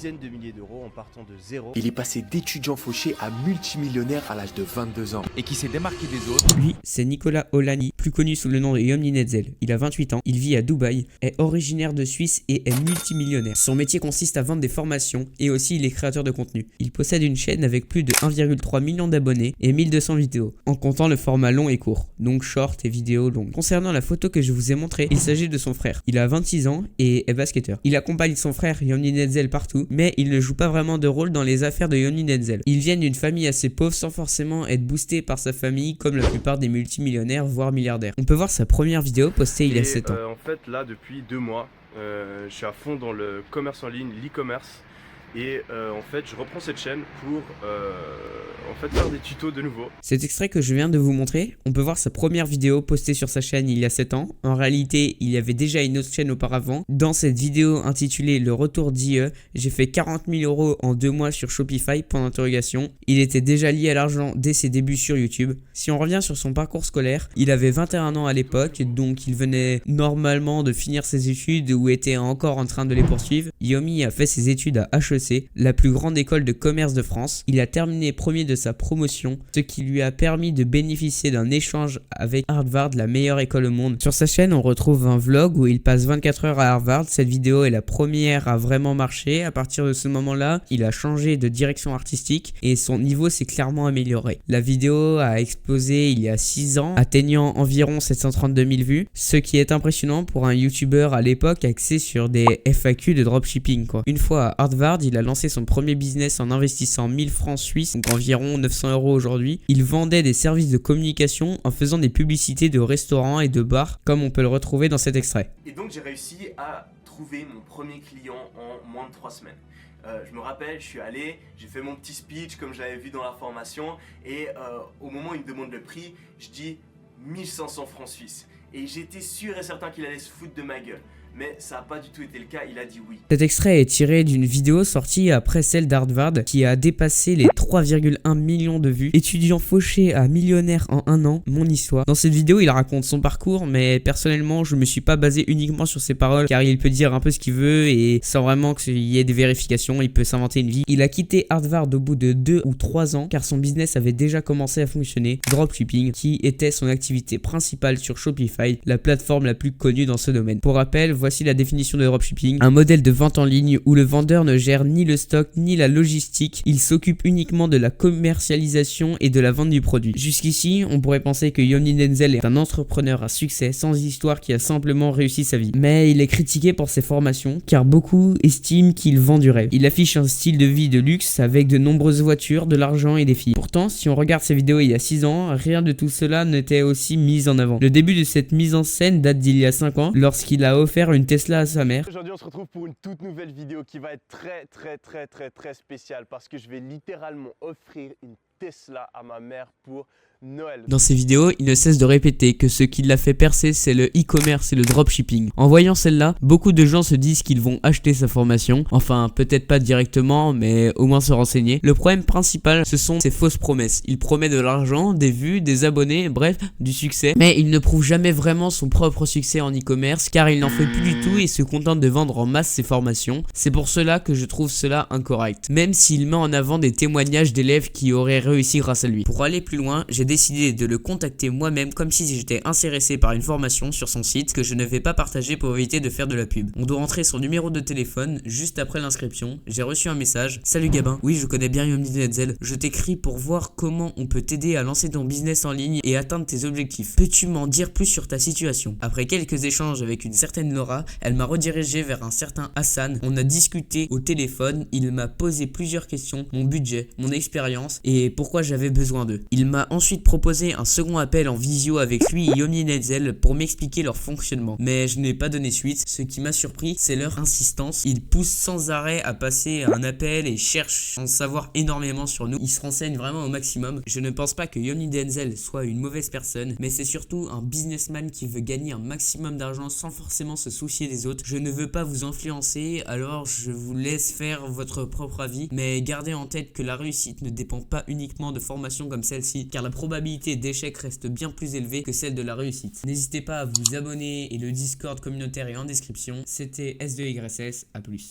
dizaines de milliers d'euros en partant de zéro. Il est passé d'étudiant fauché à multimillionnaire à l'âge de 22 ans. Et qui s'est démarqué des autres. Lui, c'est Nicolas Olani, plus connu sous le nom de Yomni Netzel. Il a 28 ans, il vit à Dubaï, est originaire de Suisse et est multimillionnaire. Son métier consiste à vendre des formations et aussi il est créateur de contenu. Il possède une chaîne avec plus de 1,3 million d'abonnés et 1200 vidéos, en comptant le format long et court, donc short et vidéo longue. Concernant la photo que je vous ai montrée, il s'agit de son frère. Il a 26 ans et est basketteur. Il accompagne son frère Yomni Netzel partout, mais il ne joue pas vraiment de rôle dans les affaires de Yomni Netzel. Il vient d'une famille assez pauvre sans forcément être boosté par sa famille comme la plupart des multimillionnaires voire milliardaires. On peut voir sa première vidéo postée il y a 7 ans. En fait là depuis 2 mois, je suis à fond dans le commerce en ligne, l'e-commerce. Et en fait je reprends cette chaîne pour faire des tutos de nouveau. Cet extrait que je viens de vous montrer, on peut voir sa première vidéo postée sur sa chaîne il y a 7 ans. En réalité il y avait déjà une autre chaîne auparavant. Dans cette vidéo intitulée Le retour d'IE, j'ai fait 40 000 € en 2 mois sur Shopify, point d'interrogation. Il était déjà lié à l'argent dès ses débuts sur YouTube. Si on revient sur son parcours scolaire, il avait 21 ans à l'époque, donc il venait normalement de finir ses études ou était encore en train de les poursuivre. Yomi a fait ses études à HEC, la plus grande école de commerce de France. Il a terminé premier de sa promotion, ce qui lui a permis de bénéficier d'un échange avec Harvard, la meilleure école au monde. Sur sa chaîne, on retrouve un vlog où il passe 24 heures à Harvard. Cette vidéo est la première à vraiment marcher. À partir de ce moment-là, il a changé de direction artistique et son niveau s'est clairement amélioré. La vidéo a explosé il y a 6 ans, atteignant environ 732 000 vues, ce qui est impressionnant pour un youtubeur à l'époque axé sur des FAQ de dropshipping quoi. Une fois à Harvard, il a lancé son premier business en investissant 1000 francs suisses, donc environ 900 € aujourd'hui. Il vendait des services de communication en faisant des publicités de restaurants et de bars, comme on peut le retrouver dans cet extrait. Et donc j'ai réussi à trouver mon premier client en moins de 3 semaines. Je me rappelle, je suis allé, j'ai fait mon petit speech comme j'avais vu dans la formation et au moment où il me demande le prix, je dis 1500 francs suisses. Et j'étais sûr et certain qu'il allait se foutre de ma gueule. Mais ça n'a pas du tout été le cas, il a dit oui. Cet extrait est tiré d'une vidéo sortie après celle d'Harvard qui a dépassé les 3,1 millions de vues. Étudiant fauché à millionnaire en 1 an, mon histoire. Dans cette vidéo, il raconte son parcours, mais personnellement, je me suis pas basé uniquement sur ses paroles car il peut dire un peu ce qu'il veut et sans vraiment qu'il y ait des vérifications, il peut s'inventer une vie. Il a quitté Harvard au bout de 2 ou 3 ans car son business avait déjà commencé à fonctionner, dropshipping, qui était son activité principale sur Shopify, la plateforme la plus connue dans ce domaine. Pour rappel, voici la définition de dropshipping, un modèle de vente en ligne où le vendeur ne gère ni le stock ni la logistique, il s'occupe uniquement de la commercialisation et de la vente du produit. Jusqu'ici, on pourrait penser que Yomni Netzel est un entrepreneur à succès sans histoire qui a simplement réussi sa vie. Mais il est critiqué pour ses formations car beaucoup estiment qu'il vend du rêve. Il affiche un style de vie de luxe avec de nombreuses voitures, de l'argent et des filles. Pourtant, si on regarde ses vidéos il y a 6 ans, rien de tout cela n'était aussi mis en avant. Le début de cette mise en scène date d'il y a 5 ans lorsqu'il a offert une Tesla à sa mère. Aujourd'hui on se retrouve pour une toute nouvelle vidéo qui va être très spéciale parce que je vais littéralement offrir une Tesla à ma mère pour Noël. Dans ses vidéos, il ne cesse de répéter que ce qui l'a fait percer, c'est le e-commerce et le dropshipping. En voyant celle-là, beaucoup de gens se disent qu'ils vont acheter sa formation. Enfin, peut-être pas directement, mais au moins se renseigner. Le problème principal, ce sont ses fausses promesses. Il promet de l'argent, des vues, des abonnés, bref, du succès. Mais il ne prouve jamais vraiment son propre succès en e-commerce, car il n'en fait plus du tout et se contente de vendre en masse ses formations. C'est pour cela que je trouve cela incorrect. Même s'il met en avant des témoignages d'élèves qui auraient réussi grâce à lui. Pour aller plus loin, j'ai décidé de le contacter moi-même comme si j'étais intéressé par une formation sur son site que je ne vais pas partager pour éviter de faire de la pub. On doit entrer son numéro de téléphone juste après l'inscription. J'ai reçu un message. Salut Gabin, oui je connais bien Yomni Netzel. Je t'écris pour voir comment on peut t'aider à lancer ton business en ligne et atteindre tes objectifs. Peux-tu m'en dire plus sur ta situation? Après quelques échanges avec une certaine Laura, elle m'a redirigé vers un certain Hassan. On a discuté au téléphone, il m'a posé plusieurs questions, mon budget, mon expérience et pourquoi j'avais besoin d'eux. Il m'a ensuite proposé un second appel en visio avec lui et Yomni Netzel pour m'expliquer leur fonctionnement. Mais je n'ai pas donné suite. Ce qui m'a surpris, c'est leur insistance. Ils poussent sans arrêt à passer un appel et cherchent à en savoir énormément sur nous. Ils se renseignent vraiment au maximum. Je ne pense pas que Yomni Netzel soit une mauvaise personne, mais c'est surtout un businessman qui veut gagner un maximum d'argent sans forcément se soucier des autres. Je ne veux pas vous influencer, alors je vous laisse faire votre propre avis, mais gardez en tête que la réussite ne dépend pas uniquement de formations comme celle-ci, car la probabilité d'échec reste bien plus élevée que celle de la réussite. N'hésitez pas à vous abonner et le Discord communautaire est en description. C'était S2YS, à plus.